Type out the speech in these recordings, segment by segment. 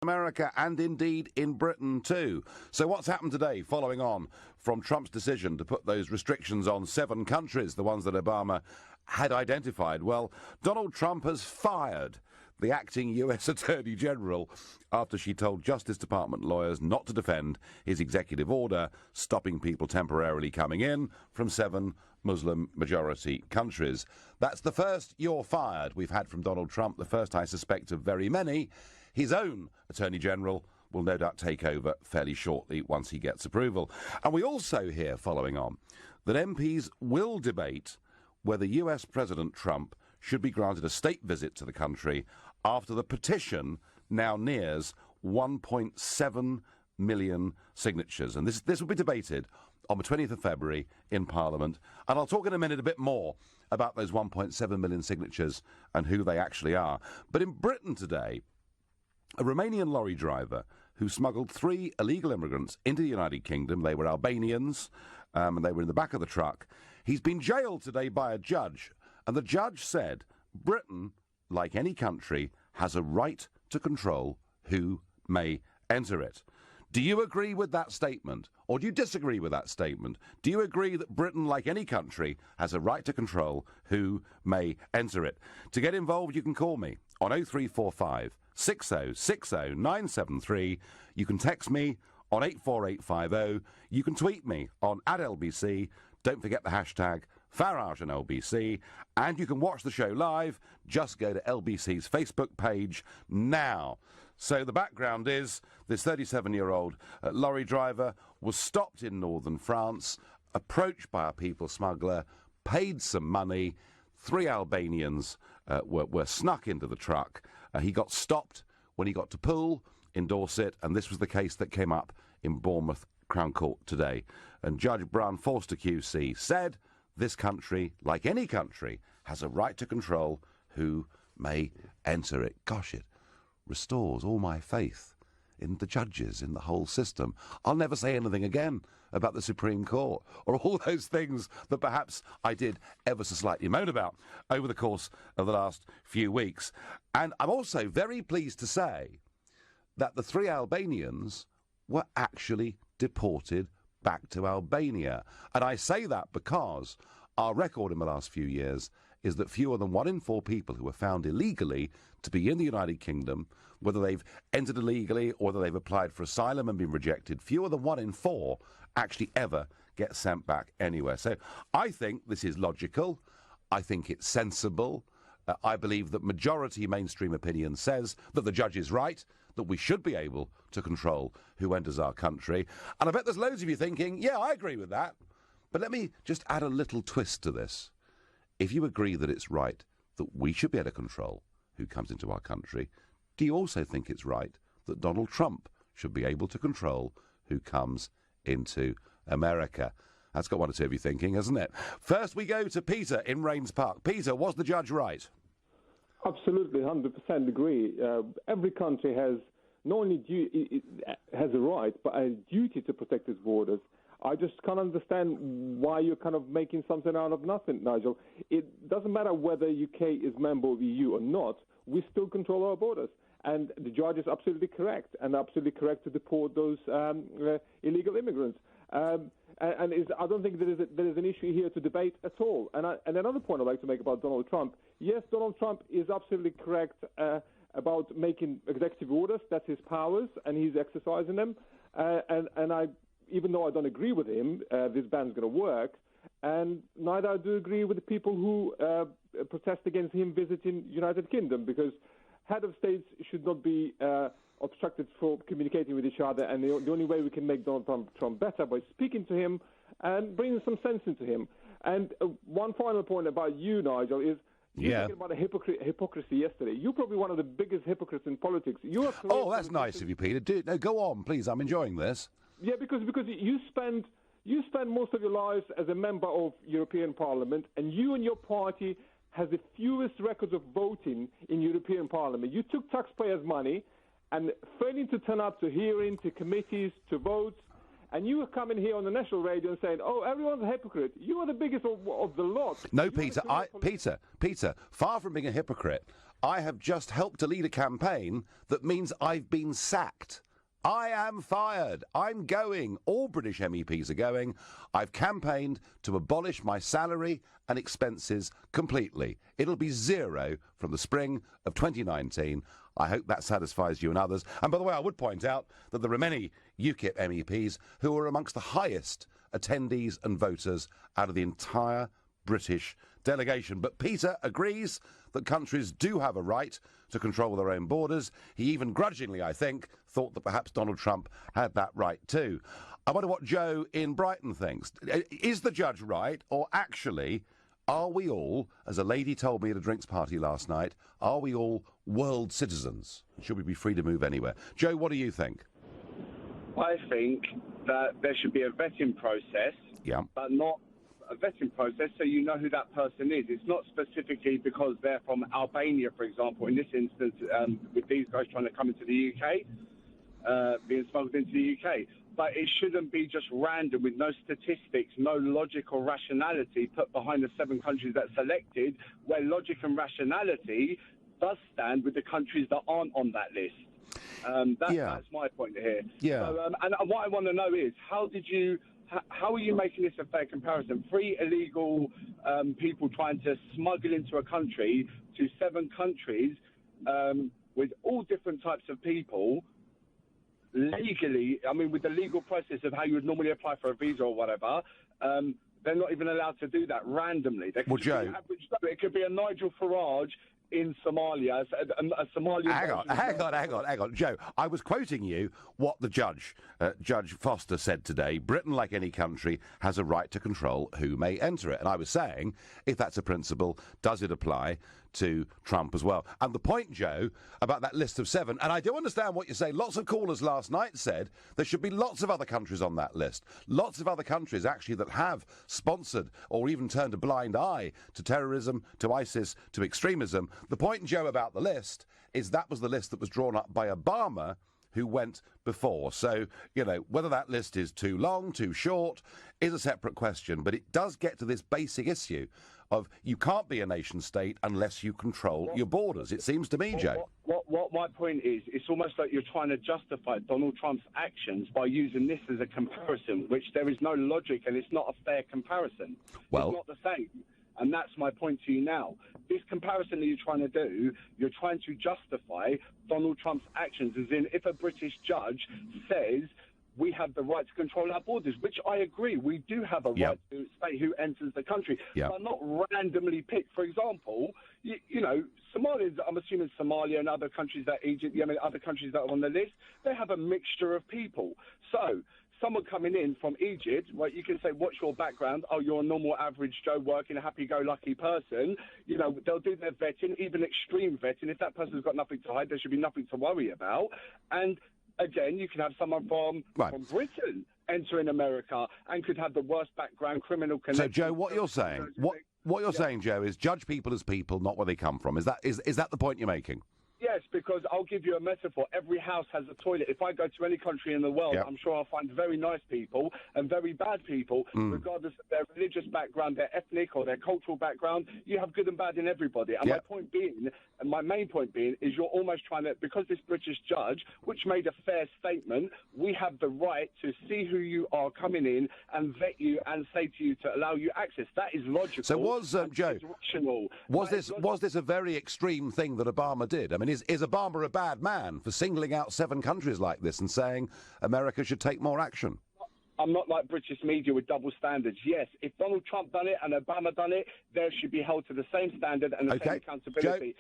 America and indeed in Britain too. So what's happened today following on from Trump's decision to put those restrictions on 7 countries, the ones that Obama had identified? Well, Donald Trump has fired the acting US Attorney General after she told Justice Department lawyers not to defend his executive order stopping people temporarily coming in from 7 Muslim-majority countries. That's the first "you're fired" we've had from Donald Trump, the first, I suspect, of very many. His own Attorney General will no doubt take over fairly shortly once he gets approval. And we also hear, following on, that MPs will debate whether US President Trump should be granted a state visit to the country after the petition now nears 1.7 million signatures. And this will be debated on the 20th of February in Parliament. And I'll talk in a minute a bit more about those 1.7 million signatures and who they actually are. But in Britain today, a Romanian lorry driver who smuggled 3 illegal immigrants into the United Kingdom, they were Albanians, and they were in the back of the truck. He's been jailed today by a judge, and the judge said Britain, like any country, has a right to control who may enter it. Do you agree with that statement, or do you disagree with that statement? Do you agree that Britain, like any country, has a right to control who may enter it? To get involved, you can call me on 0345 6060 973. You can text me on 84850. You can tweet me on @LBC. Don't forget the hashtag Farage and LBC. And you can watch the show live. Just go to LBC's Facebook page now. So the background is this 37-year-old lorry driver was stopped in northern France, approached by a people smuggler, paid some money. 3 Albanians were snuck into the truck. He got stopped when he got to Poole in Dorset, and this was the case that came up in Bournemouth Crown Court today. And Judge Brown Forster QC said this country, like any country, has a right to control who may enter it. Gosh, it restores all my faith in the judges, in the whole system. I'll never say anything again about the Supreme Court or all those things that perhaps I did ever so slightly moan about over the course of the last few weeks. And I'm also very pleased to say that the 3 Albanians were actually deported back to Albania. And I say that because our record in the last few years is that fewer than 1 in 4 people who are found illegally to be in the United Kingdom, whether they've entered illegally or whether they've applied for asylum and been rejected, fewer than 1 in 4 actually ever get sent back anywhere. So I think this is logical. I think it's sensible. I believe that majority mainstream opinion says that the judge is right, that we should be able to control who enters our country. And I bet there's loads of you thinking, yeah, I agree with that. But let me just add a little twist to this. If you agree that it's right that we should be able to control who comes into our country, do you also think it's right that Donald Trump should be able to control who comes into America? That's got 1 or 2 of you thinking, hasn't it? First we go to Peter in Rains Park. Peter, was the judge right? Absolutely, 100% agree. Every country has not only has a right, but a duty to protect its borders. I just can't understand why you're kind of making something out of nothing, Nigel. It doesn't matter whether UK is member of the EU or not. We still control our borders. And the judge is absolutely correct, and absolutely correct to deport those illegal immigrants. I don't think there is an issue here to debate at all. And another point I'd like to make about Donald Trump. Yes, Donald Trump is absolutely correct about making executive orders. That's his powers, and he's exercising them. Even though I don't agree with him, this ban's going to work. And neither I do agree with the people who protest against him visiting United Kingdom, because head of states should not be obstructed for communicating with each other, and the only way we can make Donald Trump better by speaking to him and bringing some sense into him. And one final point about you, Nigel, is you were talking about a hypocrisy yesterday. You're probably one of the biggest hypocrites in politics. Oh, that's nice of you, Peter. No, go on, please. I'm enjoying this. Yeah, because you spend most of your lives as a member of European Parliament, and you and your party has the fewest records of voting in European Parliament. You took taxpayers' money and failing to turn up to hearings, to committees, to votes, and you were coming here on the national radio and saying, "Oh, everyone's a hypocrite." You are the biggest of the lot. No, Peter, Peter, far from being a hypocrite, I have just helped to lead a campaign that means I've been sacked. I am fired. I'm going. All British MEPs are going. I've campaigned to abolish my salary and expenses completely. It'll be zero from the spring of 2019. I hope that satisfies you and others. And by the way, I would point out that there are many UKIP MEPs who are amongst the highest attendees and voters out of the entire British delegation. But Peter agrees that countries do have a right to control their own borders. He even grudgingly, I think, thought that perhaps Donald Trump had that right too. I wonder what Joe in Brighton thinks. Is the judge right, or actually are we all, as a lady told me at a drinks party last night, are we all world citizens? Should we be free to move anywhere? Joe, what do you think? I think that there should be a vetting process, but not a vetting process so you know who that person is. It's not specifically because they're from Albania, for example, in this instance, with these guys trying to come into the UK, being smuggled into the UK. But it shouldn't be just random with no statistics, no logic or rationality put behind the 7 countries that selected, where logic and rationality does stand with the countries that aren't on that list. That's my point here. So, and what I want to know is, how are you making this a fair comparison? 3 illegal people trying to smuggle into a country to 7 countries with all different types of people, legally, I mean, with the legal process of how you would normally apply for a visa or whatever, they're not even allowed to do that randomly. Well, Joe, it could be a Nigel Farage in Somalia, a Somalian... Hang on. Joe, I was quoting you what the judge, Judge Foster, said today. Britain, like any country, has a right to control who may enter it. And I was saying, if that's a principle, does it apply to Trump as well? And the point, Joe, about that list of 7, and I do understand what you're saying. Lots of callers last night said there should be lots of other countries on that list. Lots of other countries, actually, that have sponsored or even turned a blind eye to terrorism, to ISIS, to extremism. The point, Joe, about the list is that was the list that was drawn up by Obama, who went before. So, you know, whether that list is too long, too short, is a separate question. But it does get to this basic issue of you can't be a nation state unless you control your borders, it seems to me, Joe. What my point is, it's almost like you're trying to justify Donald Trump's actions by using this as a comparison, which there is no logic and it's not a fair comparison. Well, it's not the same. And that's my point to you now. This comparison that you're trying to do, you're trying to justify Donald Trump's actions, as in if a British judge says we have the right to control our borders, which I agree, we do have a right to say who enters the country, but not randomly picked. For example, you know, Somalia, I'm assuming Somalia and other countries that Egypt, other countries that are on the list, they have a mixture of people. So someone coming in from Egypt, well, you can say, what's your background? Oh, you're a normal average Joe working, a happy-go-lucky person. You know, they'll do their vetting, even extreme vetting. If that person's got nothing to hide, there should be nothing to worry about. And again, you can have someone from Britain entering America and could have the worst background, criminal connection. So, Joe, what you're saying, what you're saying, Joe, is judge people as people, not where they come from. Is that the point you're making? Yes, because I'll give you a metaphor. Every house has a toilet. If I go to any country in the world, I'm sure I'll find very nice people and very bad people, regardless of their religious background, their ethnic or their cultural background. You have good and bad in everybody. And my point being, and my main point being, is you're almost trying to, because this British judge, which made a fair statement, we have the right to see who you are coming in and vet you and say to you to allow you access. That is logical. So was, Joe, rational. Was this a very extreme thing that Obama did? I mean, is Obama a bad man for singling out 7 countries like this and saying America should take more action? I'm not like British media with double standards. Yes, if Donald Trump done it and Obama done it, they should be held to the same standard and the same accountability.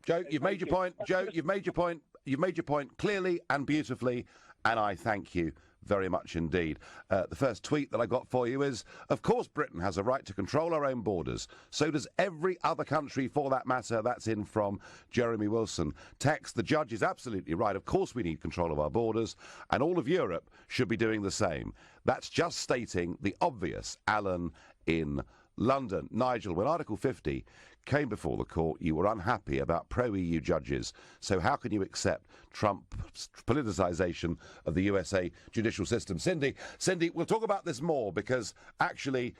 Joe, you've made your point. Joe, you've made your point. You've made your point clearly and beautifully, and I thank you very much indeed. The first tweet that I got for you is, of course Britain has a right to control our own borders. So does every other country for that matter. That's in from Jeremy Wilson. Text, the judge is absolutely right. Of course we need control of our borders, and all of Europe should be doing the same. That's just stating the obvious. Alan in London. Nigel, when Article 50 came before the court, you were unhappy about pro-EU judges. So how can you accept Trump's politicisation of the USA judicial system? Cindy, we'll talk about this more because actually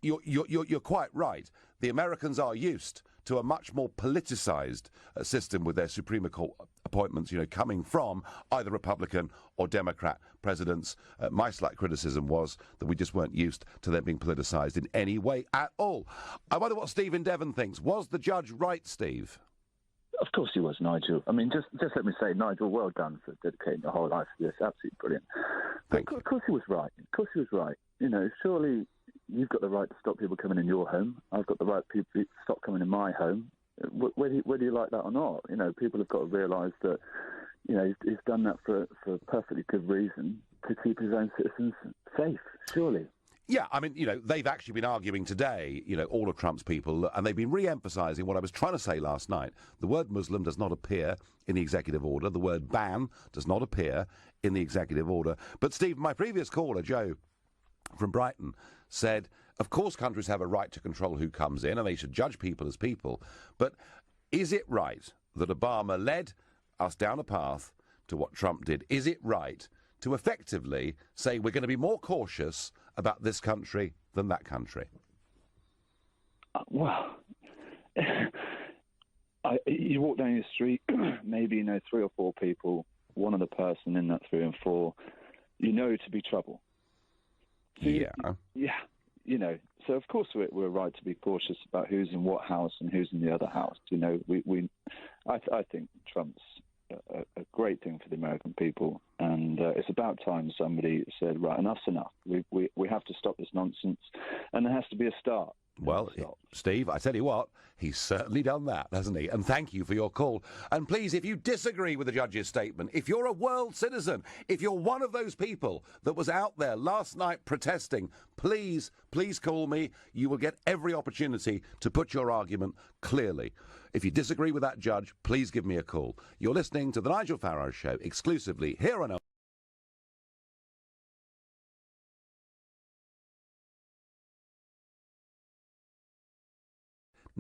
you're quite right. The Americans are used to a much more politicised system with their Supreme Court appointments, coming from either Republican or Democrat presidents. My slight criticism was that we just weren't used to them being politicised in any way at all. I wonder what Steve in Devon thinks. Was the judge right, Steve? Of course he was, Nigel. I mean, just let me say, Nigel, well done for dedicating your whole life to this. Absolutely brilliant. Thank you. Of course he was right. Of course he was right. Surely you've got the right to stop people coming in your home. I've got the right to stop coming in my home. Whether you like that or not, people have got to realise that, he's done that for a perfectly good reason, to keep his own citizens safe, surely. Yeah, I mean, they've actually been arguing today, all of Trump's people, and they've been re-emphasising what I was trying to say last night. The word Muslim does not appear in the executive order. The word ban does not appear in the executive order. But, Steve, my previous caller, Joe from Brighton, said, of course countries have a right to control who comes in, and they should judge people as people. But is it right that Obama led us down a path to what Trump did? Is it right to effectively say we're going to be more cautious about this country than that country? Well, you walk down the street, maybe 3 or 4 people, one other person in that 3 and 4, to be trouble. So so of course we're right to be cautious about who's in what house and who's in the other house. I think Trump's a great thing for the American people, and it's about time somebody said, right, enough's enough. We have to stop this nonsense, and there has to be a start. Well, Steve, I tell you what, he's certainly done that, hasn't he? And thank you for your call. And please, if you disagree with the judge's statement, if you're a world citizen, if you're one of those people that was out there last night protesting, please call me. You will get every opportunity to put your argument clearly. If you disagree with that judge, please give me a call. You're listening to The Nigel Farage Show exclusively here on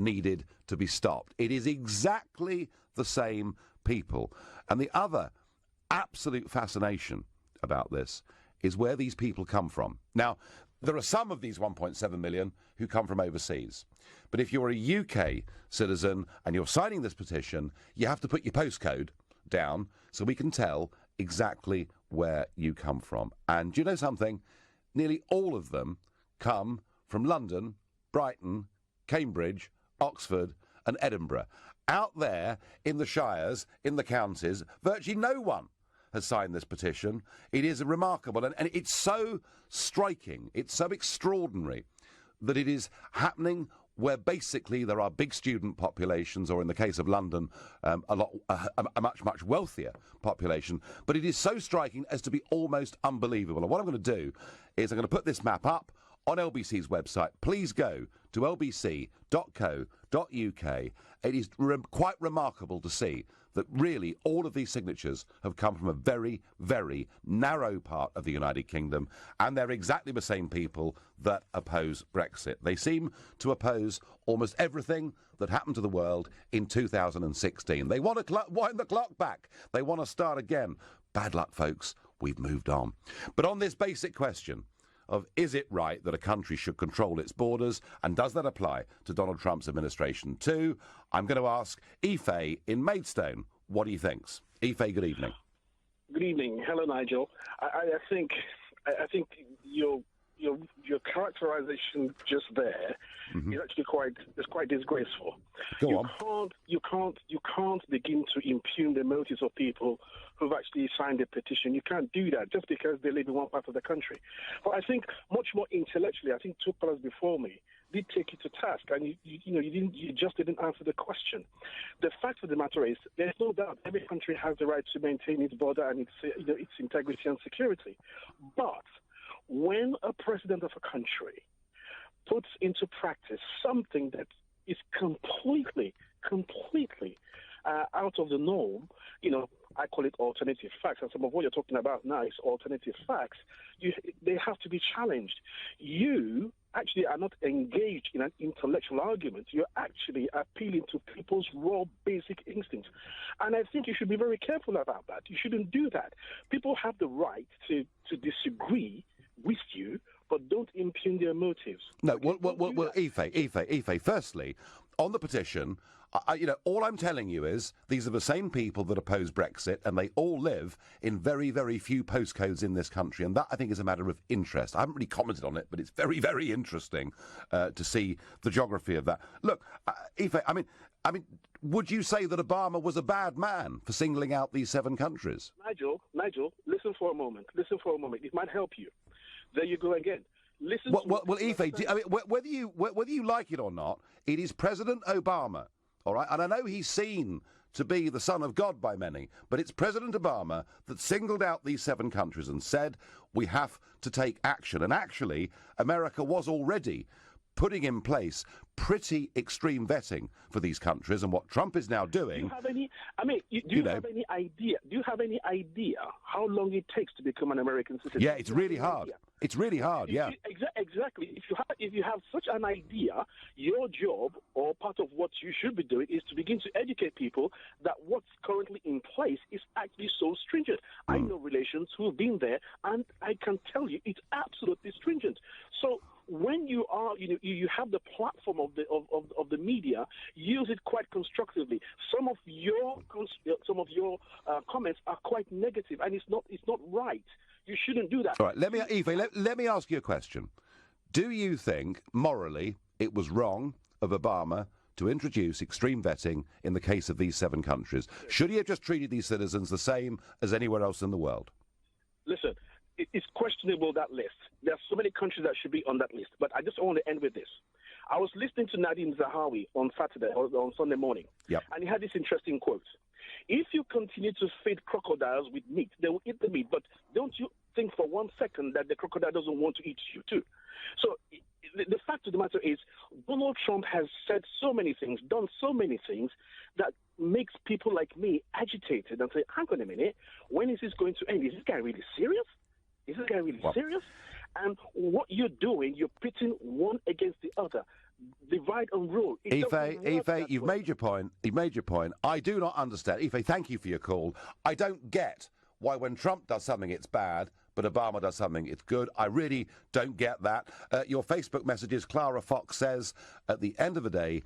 needed to be stopped. It is exactly the same people. And the other absolute fascination about this is where these people come from. Now, there are some of these 1.7 million who come from overseas. But if you're a UK citizen and you're signing this petition, you have to put your postcode down so we can tell exactly where you come from. And do you know something? Nearly all of them come from London, Brighton, Cambridge, Oxford and Edinburgh. Out there in the shires, in the counties, virtually no one has signed this petition. It is remarkable, and it's so striking, it's so extraordinary that it is happening where basically there are big student populations, or in the case of London, a much wealthier population. But it is so striking as to be almost unbelievable. And what I'm going to do is I'm going to put this map up on LBC's website. Please go to lbc.co.uk. It is quite remarkable to see that really all of these signatures have come from a very, very narrow part of the United Kingdom, and they're exactly the same people that oppose Brexit. They seem to oppose almost everything that happened to the world in 2016. They want to wind the clock back. They want to start again. Bad luck, folks. We've moved on. But on this basic question of is it right that a country should control its borders, and does that apply to Donald Trump's administration too, I'm going to ask Ife in Maidstone what he thinks. Ife, good evening. Good evening. Hello, Nigel. I think your characterization just there is actually quite disgraceful. Go on. You can't begin to impugn the motives of people who've actually signed a petition. You can't do that just because they live in one part of the country. But I think much more intellectually, I think 2 callers before me did take you to task, and you just didn't answer the question. The fact of the matter is, there's no doubt every country has the right to maintain its border and its integrity and security. But when a president of a country puts into practice something that is completely out of the norm, I call it alternative facts, and some of what you're talking about now is alternative facts, they have to be challenged. You actually are not engaged in an intellectual argument. You're actually appealing to people's raw basic instincts. And I think you should be very careful about that. You shouldn't do that. People have the right to disagree with you, but don't impugn their motives. No, well, Ife, firstly, on the petition, all I'm telling you is these are the same people that oppose Brexit, and they all live in very, very few postcodes in this country, and that, I think, is a matter of interest. I haven't really commented on it, but it's very, very interesting to see the geography of that. Look, Ife, I mean, would you say that Obama was a bad man for singling out these 7 countries? Nigel, listen for a moment. It might help you. There you go again. Listen. Well, Ife, whether you like it or not, it is President Obama. All right, and I know he's seen to be the son of God by many, but it's President Obama that singled out these 7 countries and said we have to take action. And actually, America was already putting in place pretty extreme vetting for these countries, and what Trump is now doing. Do you have any? Do you have any idea? Do you have any idea how long it takes to become an American citizen? Yeah, it's really hard. It's really hard. Yeah. Exactly. If you have such an idea, your job or part of what you should be doing is to begin to educate people that what's currently in place is actually so stringent. I know relations who've been there, and I can tell you it's absolutely stringent. So when you are, you have the platform of the media, use it quite constructively. Some of your comments are quite negative, and it's not right. You shouldn't do that. All right, let me ask you a question. Do you think morally it was wrong of Obama to introduce extreme vetting in the case of these 7 countries? Should he have just treated these citizens the same as anywhere else in the world? Listen. It's questionable, that list. There are so many countries that should be on that list. But I just want to end with this. I was listening to Nadim Zahawi on Saturday, or on Sunday morning, and he had this interesting quote. If you continue to feed crocodiles with meat, they will eat the meat. But don't you think for one second that the crocodile doesn't want to eat you too? So the fact of the matter is Donald Trump has said so many things, done so many things that makes people like me agitated and say, hang on a minute, when is this going to end? Is this guy really serious? Is this guy really serious? And what you're doing, you're pitting one against the other. Divide and rule. Ife, you've made your point. I do not understand. Ife, thank you for your call. I don't get why when Trump does something it's bad, but Obama does something it's good. I really don't get that. Your Facebook messages, Clara Fox says, at the end of the day,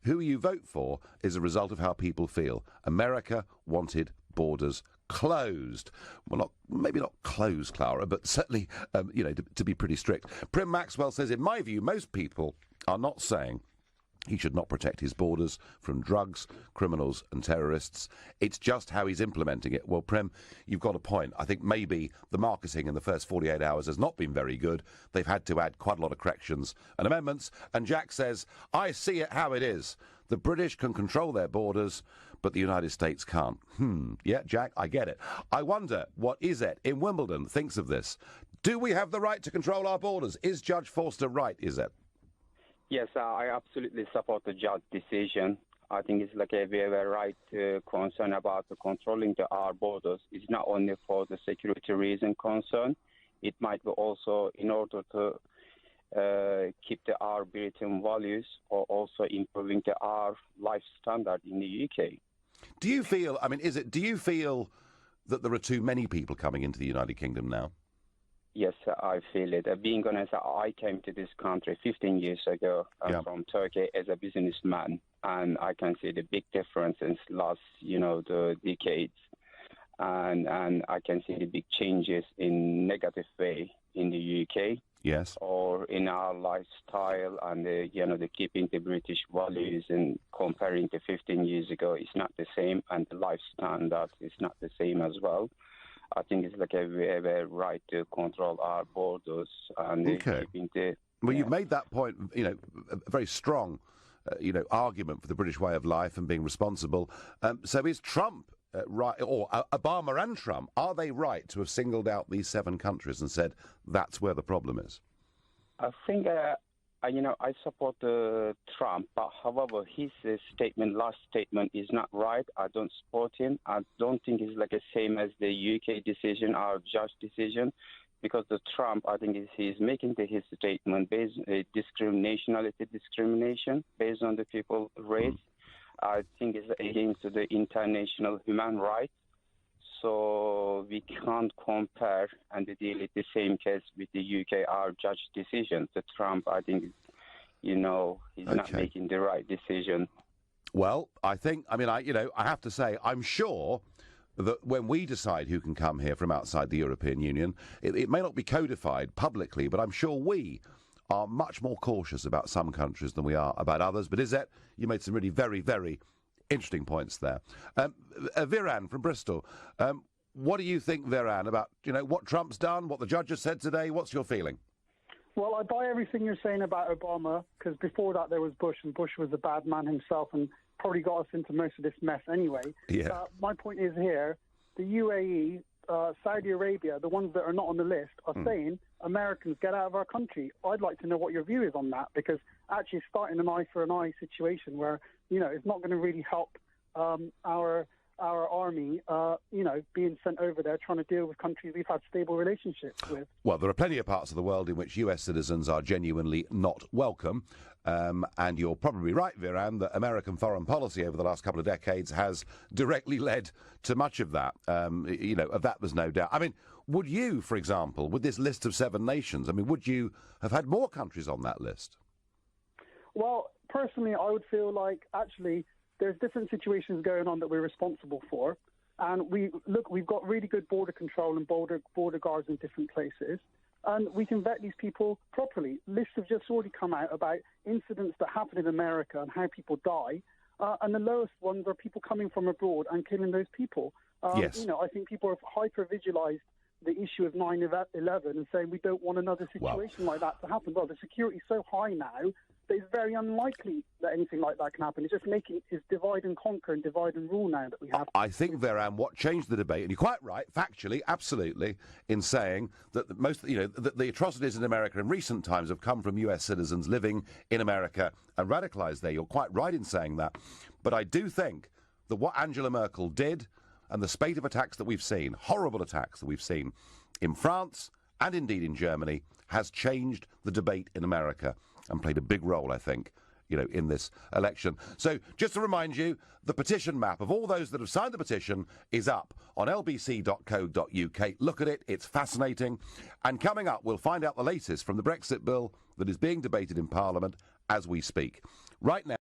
who you vote for is a result of how people feel. America wanted borders closed. Well, maybe not closed, Clara, but certainly, to be pretty strict. Prim Maxwell says, in my view, most people are not saying he should not protect his borders from drugs, criminals and terrorists. It's just how he's implementing it. Well, Prim, you've got a point. I think maybe the marketing in the first 48 hours has not been very good. They've had to add quite a lot of corrections and amendments. And Jack says, I see it how it is. The British can control their borders, but the United States can't. Yeah, Jack, I get it. I wonder what Izet in Wimbledon thinks of this. Do we have the right to control our borders? Is Judge Forster right, Izet? Yes, I absolutely support the judge decision. I think it's like a very right concern about the controlling our borders. It's not only for the security reason concern. It might be also in order to keep our Britain values or also improving our life standard in the UK. Do you feel, do you feel that there are too many people coming into the United Kingdom now? Yes, I feel it. Being honest, I came to this country 15 years ago from Turkey as a businessman, and I can see the big difference in last, the decades, and I can see the big changes in negative way in the UK. Yes. Or in our lifestyle and the keeping the British values and comparing to 15 years ago is not the same, and the life standard is not the same as well. I think it's like we have a right to control our borders and keeping the. Well, you've made that point, a very strong, argument for the British way of life and being responsible. So is Trump right, or Obama and Trump, are they right to have singled out these 7 countries and said that's where the problem is? I think, I support Trump, but however, his last statement is not right. I don't support him. I don't think it's like the same as the UK decision, our judge decision, because the Trump, I think he's making his statement based nationality discrimination based on the people's race. I think it's against the international human rights. So we can't compare and deal with the same case with the UK, our judge decision. The Trump, I think, he's not making the right decision. Well, I have to say, I'm sure that when we decide who can come here from outside the European Union, it may not be codified publicly, but I'm sure we are much more cautious about some countries than we are about others. But Izette, you made some really very, very interesting points there. Viran from Bristol, what do you think, Viran, about what Trump's done, what the judges said today? What's your feeling? Well, I buy everything you're saying about Obama, because before that there was Bush, and Bush was a bad man himself and probably got us into most of this mess anyway. Yeah. My point is here, the UAE, Saudi Arabia, the ones that are not on the list, are saying, Americans, get out of our country. I'd like to know what your view is on that, because actually starting an eye-for-an-eye situation where, it's not going to really help our army, being sent over there trying to deal with countries we've had stable relationships with. Well, there are plenty of parts of the world in which US citizens are genuinely not welcome. And you're probably right, Viran, that American foreign policy over the last couple of decades has directly led to much of that. Of that there's no doubt. I mean, would you, for example, with this list of 7 nations, would you have had more countries on that list? Well, personally, I would feel like, actually, there's different situations going on that we're responsible for. And we've got really good border control and border guards in different places. And we can vet these people properly. Lists have just already come out about incidents that happen in America and how people die. And the lowest ones are people coming from abroad and killing those people. Yes. I think people have hyper-visualized the issue of 9/11 and saying we don't want another situation like that to happen. Well, the security is so high now that it's very unlikely that anything like that can happen. It's just it's divide and conquer and divide and rule now that we have. I think, Viran, what changed the debate, and you're quite right, factually, absolutely, in saying that the atrocities in America in recent times have come from US citizens living in America and radicalised there. You're quite right in saying that. But I do think that what Angela Merkel did, and the spate of attacks that we've seen, horrible attacks that we've seen in France and indeed in Germany, has changed the debate in America and played a big role, I think, in this election. So just to remind you, the petition map of all those that have signed the petition is up on lbc.co.uk. Look at it. It's fascinating. And coming up, we'll find out the latest from the Brexit bill that is being debated in Parliament as we speak. Right now,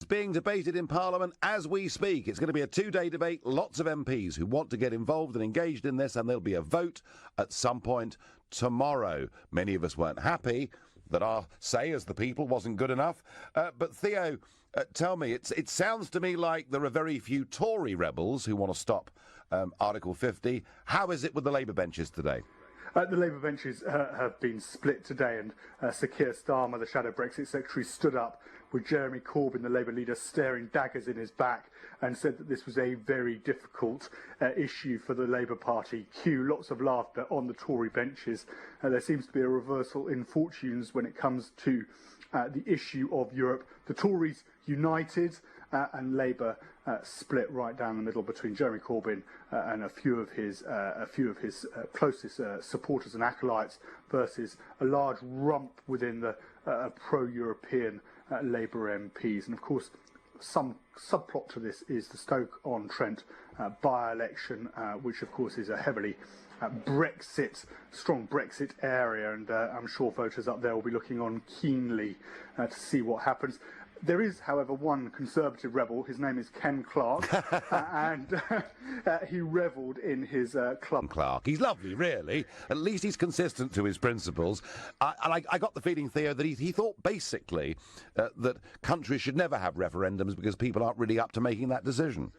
it's being debated in Parliament as we speak. It's going to be a 2-day debate. Lots of MPs who want to get involved and engaged in this, and there'll be a vote at some point tomorrow. Many of us weren't happy that our say as the people wasn't good enough. But Theo, tell me, it sounds to me like there are very few Tory rebels who want to stop Article 50. How is it with the Labour benches today? The Labour benches have been split today, and Sir Keir Starmer, the shadow Brexit secretary, stood up with Jeremy Corbyn, the Labour leader, staring daggers in his back, and said that this was a very difficult issue for the Labour Party. Cue lots of laughter on the Tory benches. There seems to be a reversal in fortunes when it comes to the issue of Europe. The Tories united, and Labour split right down the middle between Jeremy Corbyn and a few of his closest supporters and acolytes versus a large rump within the pro-European Labour MPs. And of course, some subplot to this is the Stoke-on-Trent by-election, which of course is a heavily strong Brexit area, and I'm sure voters up there will be looking on keenly to see what happens. There is, however, one Conservative rebel. His name is Ken Clarke, and he revelled in his club. Clarke, he's lovely, really. At least he's consistent to his principles. I got the feeling, Theo, that he thought basically that countries should never have referendums because people aren't really up to making that decision.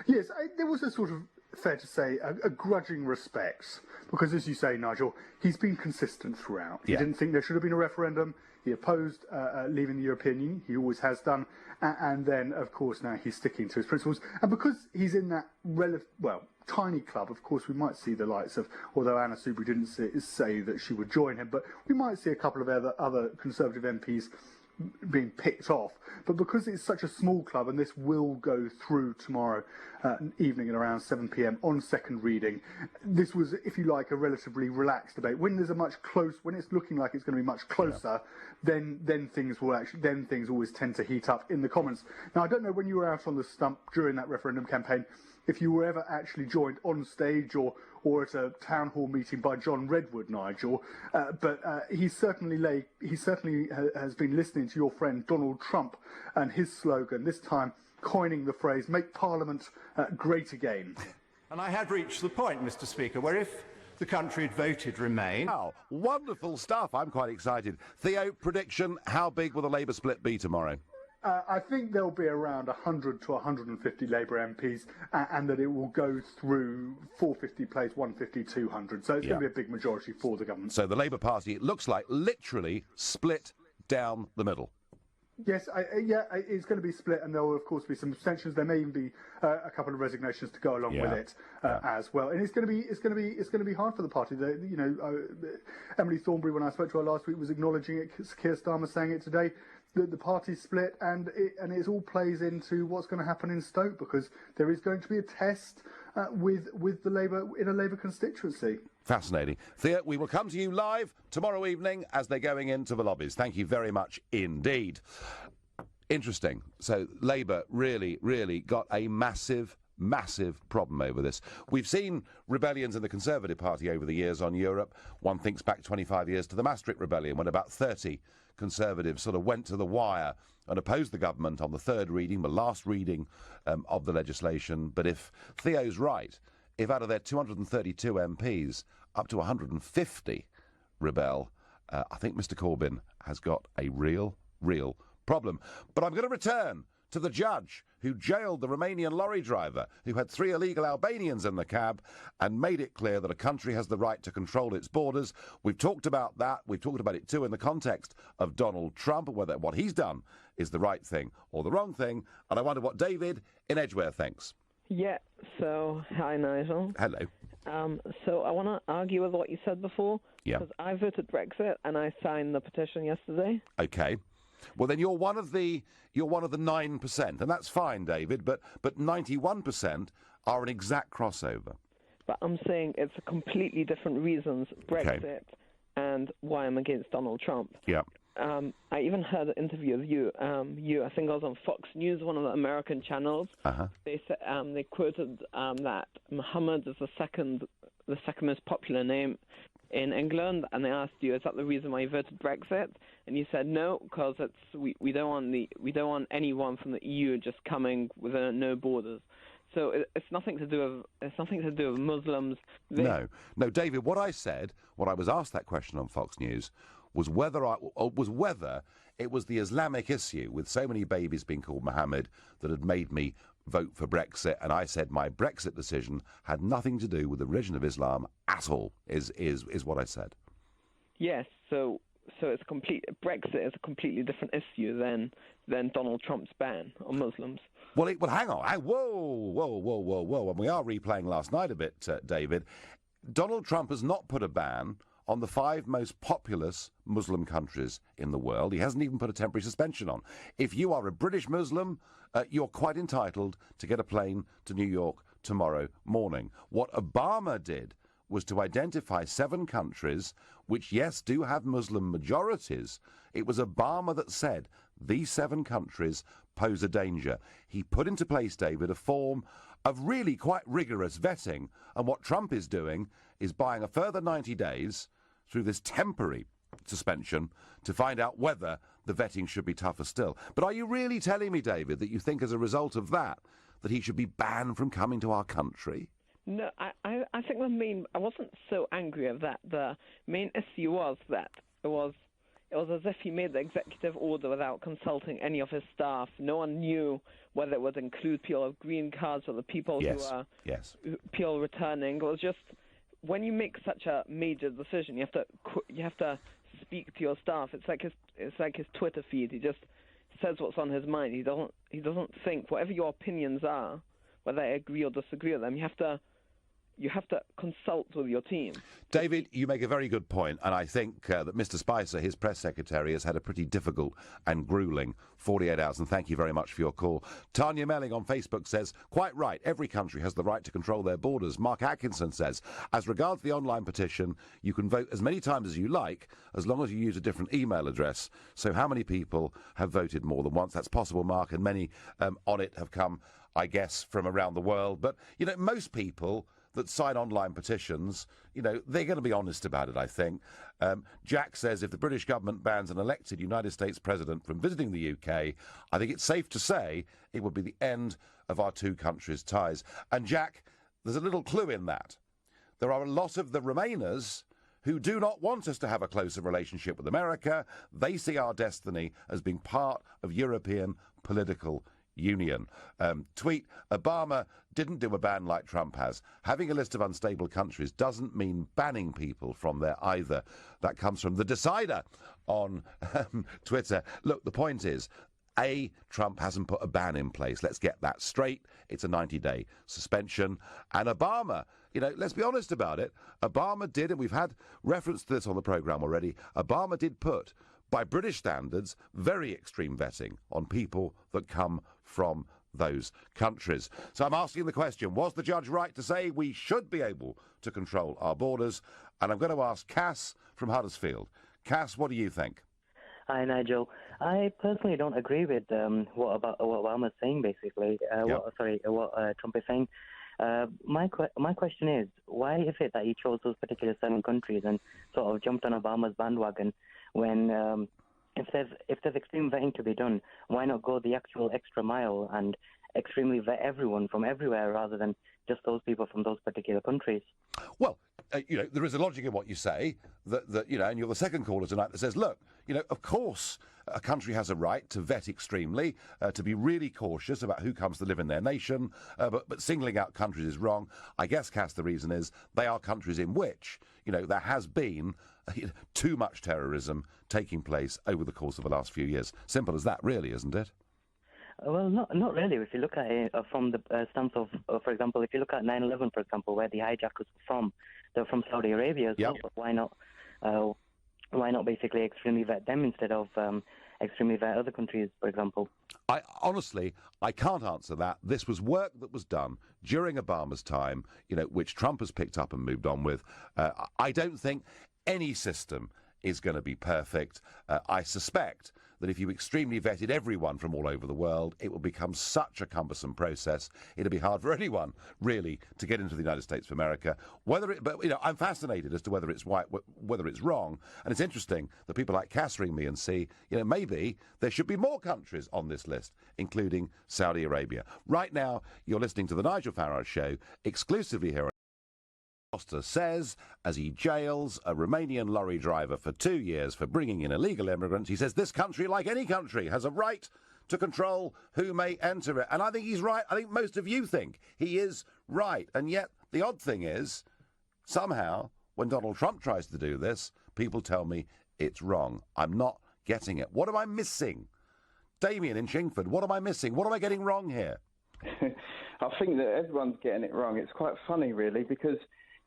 Yes, there was a sort of, fair to say, a grudging respect, because, as you say, Nigel, he's been consistent throughout. He didn't think there should have been a referendum. He opposed leaving the European Union. He always has done. And then, of course, now he's sticking to his principles. And because he's in that tiny club, of course, we might see the likes of, although Anna Soubry didn't say that she would join him, but we might see a couple of other Conservative MPs being picked off. But because it's such a small club, and this will go through tomorrow evening at around 7 p.m. on second reading, this was, if you like, a relatively relaxed debate. When there's when it's looking like it's going to be much closer, then things always tend to heat up in the Commons. Now, I don't know when you were out on the stump during that referendum campaign if you were ever actually joined on stage or at a town hall meeting by John Redwood, Nigel, but he certainly has been listening to your friend Donald Trump and his slogan, this time coining the phrase, make Parliament great again. And I had reached the point, Mr. Speaker, where if the country had voted Remain... Wow, wonderful stuff. I'm quite excited. Theo, prediction, how big will the Labour split be tomorrow? I think there'll be around 100 to 150 Labour MPs, and that it will go through 450 plays 150, 200. So it's going to be a big majority for the government. So the Labour Party, it looks like, literally split down the middle. Yes, it's going to be split, and there will, of course, be some abstentions. There may even be a couple of resignations to go along with it as well. And it's going to be hard for the party. Emily Thornberry, when I spoke to her last week, was acknowledging it. Keir Starmer saying it today. The party split, and it all plays into what's going to happen in Stoke, because there is going to be a test with the Labour in a Labour constituency. Fascinating. Thea, we will come to you live tomorrow evening as they're going into the lobbies. Thank you very much indeed. Interesting. So Labour really, really got a massive problem over this. We've seen rebellions in the Conservative Party over the years on Europe. One thinks back 25 years to the Maastricht Rebellion, when about 30 Conservatives sort of went to the wire and opposed the government on the third reading, the last reading of the legislation. But if Theo's right, if out of their 232 MPs, up to 150 rebel, I think Mr Corbyn has got a real problem. But I'm going to return to the judge who jailed the Romanian lorry driver who had 3 illegal Albanians in the cab and made it clear that a country has the right to control its borders. We've talked about that. We've talked about it too in the context of Donald Trump, whether what he's done is the right thing or the wrong thing. And I wonder what David in Edgware thinks. Yeah, so, hi Nigel. Hello. So I want to argue with what you said before. Yeah. Because I voted Brexit and I signed the petition yesterday. Okay. Well, then you're one of the 9%, and that's fine, David. But 91% are an exact crossover. But I'm saying it's completely different reasons, Brexit and why I'm against Donald Trump. Yeah. I even heard an interview with you. I think I was on Fox News, one of the American channels. Uh-huh. They said they quoted that Muhammad is the second most popular name in England, and they asked you, is that the reason why you voted Brexit? And you said no, because we don't want anyone from the EU just coming with no borders. So it's nothing to do with Muslims. No, David. What I said, what I was asked that question on Fox News, was whether it was the Islamic issue with so many babies being called Muhammad that had made me vote for Brexit, and I said my Brexit decision had nothing to do with the religion of Islam at all. Is what I said. Yes. So it's Brexit is a completely different issue than Donald Trump's ban on Muslims. Well, hang on. Whoa. And we are replaying last night a bit, David. Donald Trump has not put a ban on the 5 most populous Muslim countries in the world. He hasn't even put a temporary suspension on. If you are a British Muslim, you're quite entitled to get a plane to New York tomorrow morning. What Obama did was to identify 7 countries which, yes, do have Muslim majorities. It was Obama that said these 7 countries pose a danger. He put into place, David, a form of really quite rigorous vetting, and what Trump is doing is buying a further 90 days through this temporary suspension to find out whether the vetting should be tougher still. But are you really telling me, David, that you think as a result of that he should be banned from coming to our country? No, I think I wasn't so angry of that. The main issue was that it was as if he made the executive order without consulting any of his staff. No one knew whether it would include people with green cards or the people who are people returning. It was just, when you make such a major decision, you have to speak to your staff. It's like his Twitter feed. He just says what's on his mind. He doesn't think. Whatever your opinions are, whether I agree or disagree with them, you have to consult with your team. David, you make a very good point, and I think that Mr. Spicer, his press secretary, has had a pretty difficult and gruelling 48 hours, and thank you very much for your call. Tanya Melling on Facebook says, quite right, every country has the right to control their borders. Mark Atkinson says, as regards the online petition, you can vote as many times as you like, as long as you use a different email address. So how many people have voted more than once? That's possible, Mark, and many on it have come I guess, from around the world. But, you know, most people that sign online petitions, you know, they're going to be honest about it, I think. Jack says if the British government bans an elected United States president from visiting the UK, I think it's safe to say it would be the end of our two countries' ties. And Jack, there's a little clue in that. There are a lot of the Remainers who do not want us to have a closer relationship with America. They see our destiny as being part of European political union. Tweet, Obama didn't do a ban like Trump has. Having a list of unstable countries doesn't mean banning people from there either. That comes from The Decider on Twitter. Look, the point is, Trump hasn't put a ban in place. Let's get that straight. It's a 90-day suspension. And Obama, you know, let's be honest about it. Obama did, and we've had reference to this on the programme already, Obama did put, by British standards, very extreme vetting on people that come from those countries. So I'm asking the question, was the judge right to say we should be able to control our borders? And I'm going to ask Cass from Huddersfield. Cass, what do you think? Hi, Nigel. I personally don't agree with what Obama's saying, basically. What Trump is saying. My question is, why is it that he chose those particular 7 countries and sort of jumped on Obama's bandwagon when if there's extreme vetting to be done, why not go the actual extra mile and extremely vet everyone from everywhere rather than just those people from those particular countries? Well, you know, there is a logic in what you say, that you know, and you're the second caller tonight that says, look, you know, of course a country has a right to vet extremely, to be really cautious about who comes to live in their nation, but singling out countries is wrong. I guess, Cass, the reason is they are countries in which, you know, there has been too much terrorism taking place over the course of the last few years. Simple as that, really, isn't it? Well, not really. If you look at it from the stance of, for example, if you look at 9/11, for example, where the hijackers were from, they're from Saudi Arabia as well. But why not basically extremely vet them instead of extremely vet other countries, for example? I can't answer that. This was work that was done during Obama's time, you know, which Trump has picked up and moved on with. I don't think any system is going to be perfect. I suspect that if you extremely vetted everyone from all over the world, it will become such a cumbersome process. It'll be hard for anyone, really, to get into the United States of America. But you know, I'm fascinated as to whether it's right, whether it's wrong. And it's interesting that people like Cass ring me and see, you know, maybe there should be more countries on this list, including Saudi Arabia. Right now, you're listening to the Nigel Farage Show, exclusively here on Foster says, as he jails a Romanian lorry driver for 2 years for bringing in illegal immigrants, he says this country, like any country, has a right to control who may enter it. And I think he's right. I think most of you think he is right. And yet the odd thing is, somehow, when Donald Trump tries to do this, people tell me it's wrong. I'm not getting it. What am I missing? Damien in Chingford, what am I missing? What am I getting wrong here? I think that everyone's getting it wrong. It's quite funny, really, because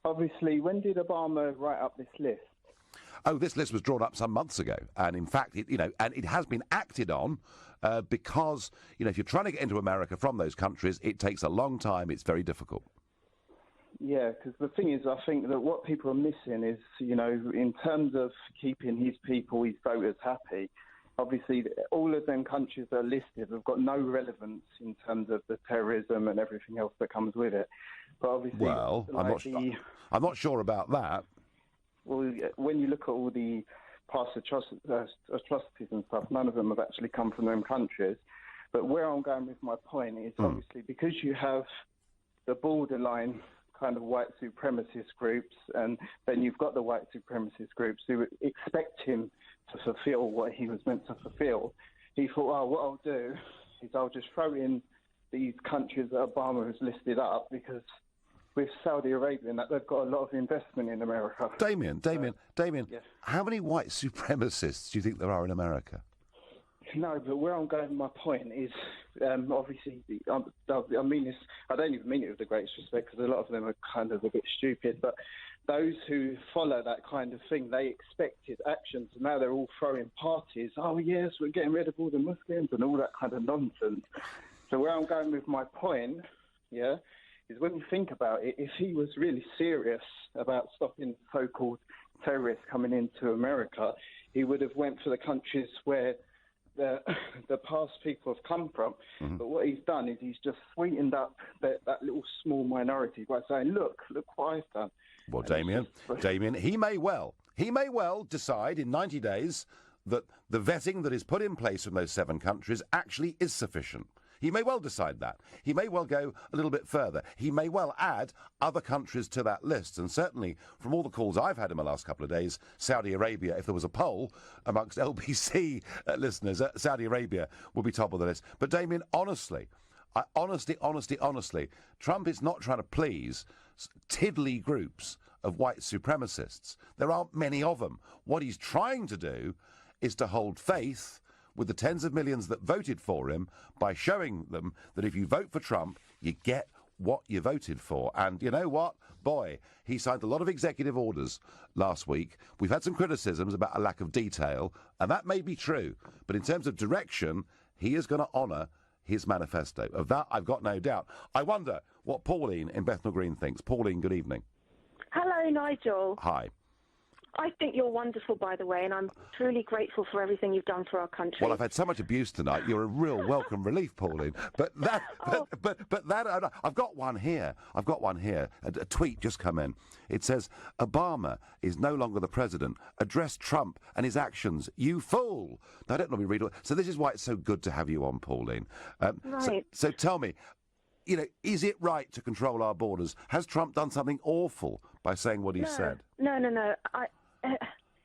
obviously, when did Obama write up this list? Oh, this list was drawn up some months ago, and in fact, it has been acted on because, you know, if you're trying to get into America from those countries, it takes a long time. It's very difficult. Yeah, because the thing is, I think that what people are missing is, you know, in terms of keeping his people, his voters happy. Obviously, all of them countries that are listed have got no relevance in terms of the terrorism and everything else that comes with it. But obviously, well, I'm not sure about that. Well, when you look at all the past atrocities and stuff, none of them have actually come from them countries. But where I'm going with my point is obviously because you have the borderline kind of white supremacist groups, and then you've got the white supremacist groups who expect him to fulfill what he was meant to fulfill. He thought, oh, what I'll do is I'll just throw in these countries that Obama has listed up because with Saudi Arabia and that, they've got a lot of investment in America. Damien, yes. How many white supremacists do you think there are in America? No, but where I'm going with my point is, obviously, I mean this, I don't even mean it with the greatest respect because a lot of them are kind of a bit stupid, but those who follow that kind of thing, they expected actions, and now they're all throwing parties. Oh, yes, we're getting rid of all the Muslims and all that kind of nonsense. So where I'm going with my point, yeah, is when you think about it, if he was really serious about stopping so-called terrorists coming into America, he would have went for the countries where the past people have come from. Mm-hmm. But what he's done is he's just sweetened up that little small minority by saying, look what I've done. Well, Damien, he may well decide in 90 days that the vetting that is put in place from those 7 countries actually is sufficient. He may well decide that. He may well go a little bit further. He may well add other countries to that list. And certainly, from all the calls I've had in the last couple of days, Saudi Arabia, if there was a poll amongst LBC listeners, Saudi Arabia would be top of the list. But Damien, honestly, Trump is not trying to please tiddly groups of white supremacists. There aren't many of them. What he's trying to do is to hold faith with the tens of millions that voted for him by showing them that if you vote for Trump, you get what you voted for. And you know what? Boy, he signed a lot of executive orders last week. We've had some criticisms about a lack of detail, and that may be true. But in terms of direction, he is going to honour his manifesto. Of that, I've got no doubt. I wonder what Pauline in Bethnal Green thinks. Pauline, good evening. Hello, Nigel. Hi. I think you're wonderful, by the way, and I'm truly grateful for everything you've done for our country. Well, I've had so much abuse tonight. You're a real welcome relief, Pauline. But that, I've got one here. A tweet just come in. It says, Obama is no longer the president. Address Trump and his actions. You fool. Now, I don't normally read all. So this is why it's so good to have you on, Pauline. Right. So tell me, is it right to control our borders? Has Trump done something awful by saying what he said? No.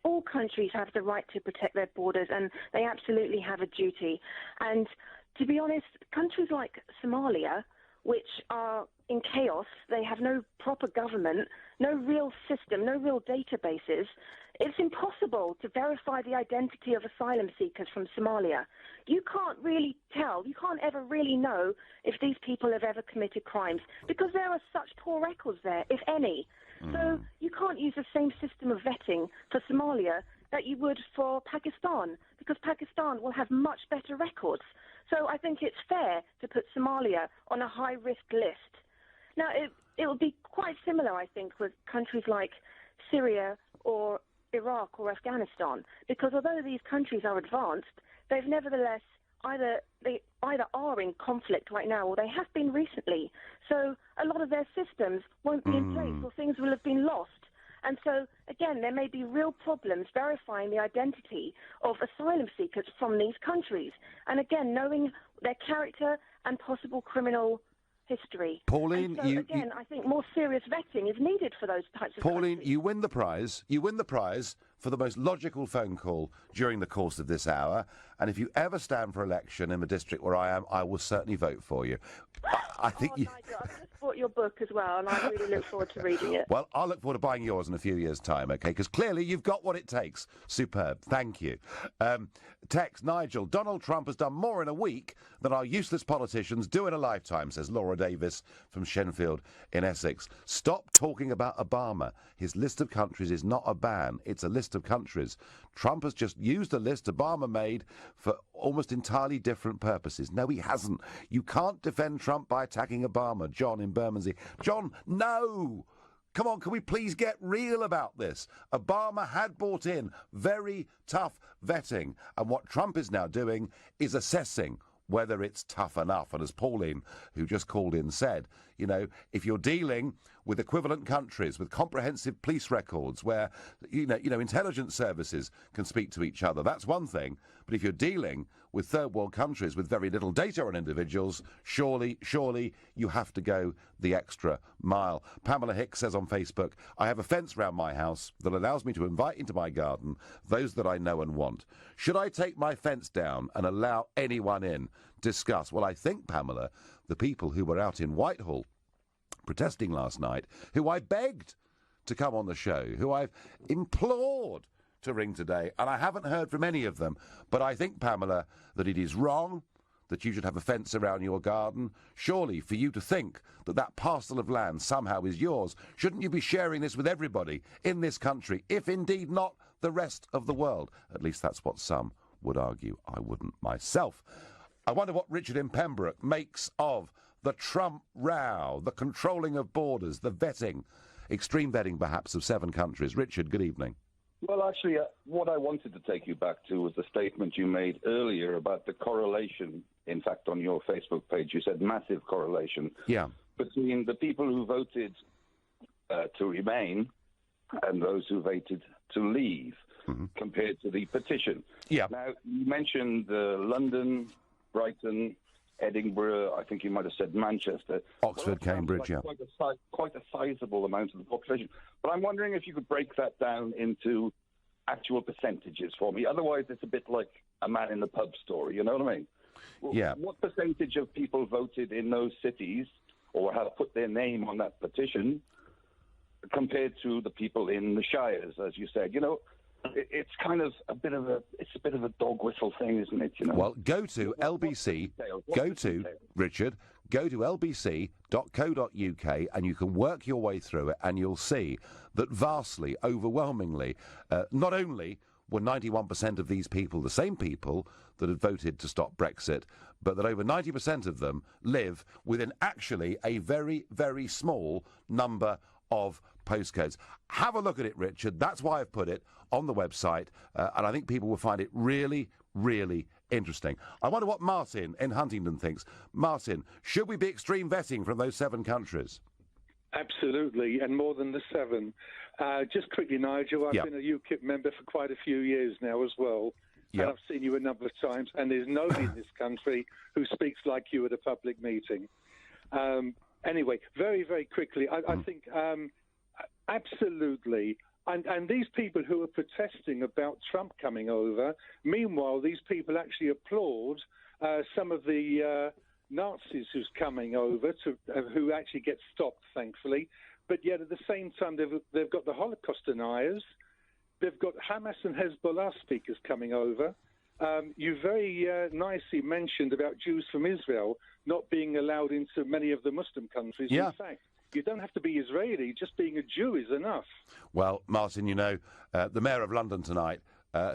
All countries have the right to protect their borders, and they absolutely have a duty. And to be honest, countries like Somalia, which are in chaos, they have no proper government, no real system, no real databases. It's impossible to verify the identity of asylum seekers from Somalia. You can't really tell, you can't ever really know if these people have ever committed crimes, because there are such poor records there, if any. So you can't use the same system of vetting for Somalia that you would for Pakistan, because Pakistan will have much better records. So I think it's fair to put Somalia on a high-risk list. Now, it will be quite similar, I think, with countries like Syria or Iraq or Afghanistan, because although these countries are advanced, they've nevertheless either are in conflict right now or they have been recently. So a lot of their systems won't be in place, or things will have been lost. And so, again, there may be real problems verifying the identity of asylum seekers from these countries. And again, knowing their character and possible criminal history. Pauline, and so, I think more serious vetting is needed for those types of Pauline, countries. you win the prize. You win the prize for the most logical phone call during the course of this hour. And if you ever stand for election in the district where I am, I will certainly vote for you. I think Nigel, I've just bought your book as well, and I really look forward to reading it. Well, I'll look forward to buying yours in a few years' time, OK? Because clearly you've got what it takes. Superb. Thank you. Text, Nigel, Donald Trump has done more in a week than our useless politicians do in a lifetime, says Laura Davis from Shenfield in Essex. Stop talking about Obama. His list of countries is not a ban. It's a list of countries. Trump has just used a list Obama made for almost entirely different purposes. No, he hasn't. You can't defend Trump by attacking Obama. John in Bermondsey. John, no! Come on, can we please get real about this? Obama had brought in very tough vetting, and what Trump is now doing is assessing whether it's tough enough. And as Pauline, who just called in, said, if you're dealing with equivalent countries, with comprehensive police records where, intelligence services can speak to each other, that's one thing. But if you're dealing with third world countries with very little data on individuals, surely you have to go the extra mile. Pamela Hicks says on Facebook, I have a fence round my house that allows me to invite into my garden those that I know and want. Should I take my fence down and allow anyone in? Discuss. Well, I think, Pamela, the people who were out in Whitehall protesting last night, who I begged to come on the show, who I've implored to ring today, and I haven't heard from any of them. But I think, Pamela, that it is wrong that you should have a fence around your garden. Surely, for you to think that that parcel of land somehow is yours, shouldn't you be sharing this with everybody in this country, if indeed not the rest of the world? At least that's what some would argue. I wouldn't myself. I wonder what Richard in Pembroke makes of the Trump row, the controlling of borders, the vetting, extreme vetting perhaps, of 7 countries. Richard, good evening. Well, actually, what I wanted to take you back to was the statement you made earlier about the correlation. In fact, on your Facebook page, you said massive correlation between the people who voted to remain and those who voted to leave compared to the petition. Yeah. Now, you mentioned London, Brighton, Edinburgh, I think you might have said Manchester. Oxford, Cambridge, quite a sizable amount of the population. But I'm wondering if you could break that down into actual percentages for me. Otherwise, it's a bit like a man in the pub story, you know what I mean? Yeah. What percentage of people voted in those cities or have put their name on that petition compared to the people in the shires, as you said? You know, it's kind of a bit of a dog whistle thing, isn't it? You know. Well, go to LBC. Richard. Go to lbc.co.uk and you can work your way through it, and you'll see that vastly, overwhelmingly, not only were 91% of these people the same people that had voted to stop Brexit, but that over 90% of them live within actually a very, very small number of postcodes. Have a look at it, Richard. That's why I've put it on the website, and I think people will find it really, really interesting. I wonder what Martin in Huntingdon thinks. Martin, should we be extreme vetting from those 7 countries? Absolutely, and more than the 7. Just quickly, Nigel, I've been a UKIP member for quite a few years now as well, and I've seen you a number of times, and there's nobody in this country who speaks like you at a public meeting. Anyway, very, very quickly, I think absolutely. And these people who are protesting about Trump coming over, meanwhile, these people actually applaud some of the Nazis who's coming over, who actually get stopped, thankfully. But yet at the same time, they've got the Holocaust deniers. They've got Hamas and Hezbollah speakers coming over. You very nicely mentioned about Jews from Israel not being allowed into many of the Muslim countries. Yeah. In fact, you don't have to be Israeli. Just being a Jew is enough. Well, Martin, you know, the Mayor of London tonight,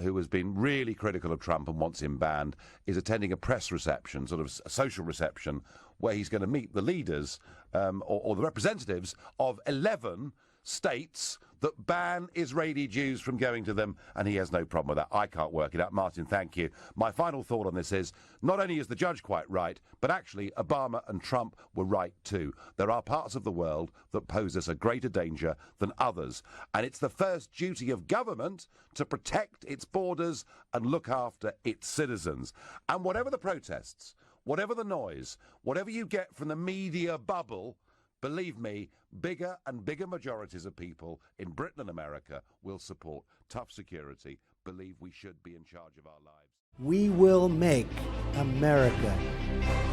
who has been really critical of Trump and wants him banned, is attending a press reception, sort of a social reception, where he's going to meet the leaders or the representatives of 11 states that ban Israeli Jews from going to them, and he has no problem with that. I can't work it out. Martin, thank you. My final thought on this is, not only is the judge quite right, but actually Obama and Trump were right too. There are parts of the world that pose us a greater danger than others, and it's the first duty of government to protect its borders and look after its citizens. And whatever the protests, whatever the noise, whatever you get from the media bubble, believe me, bigger and bigger majorities of people in Britain and America will support tough security, believe we should be in charge of our lives. We will make America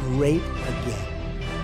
great again.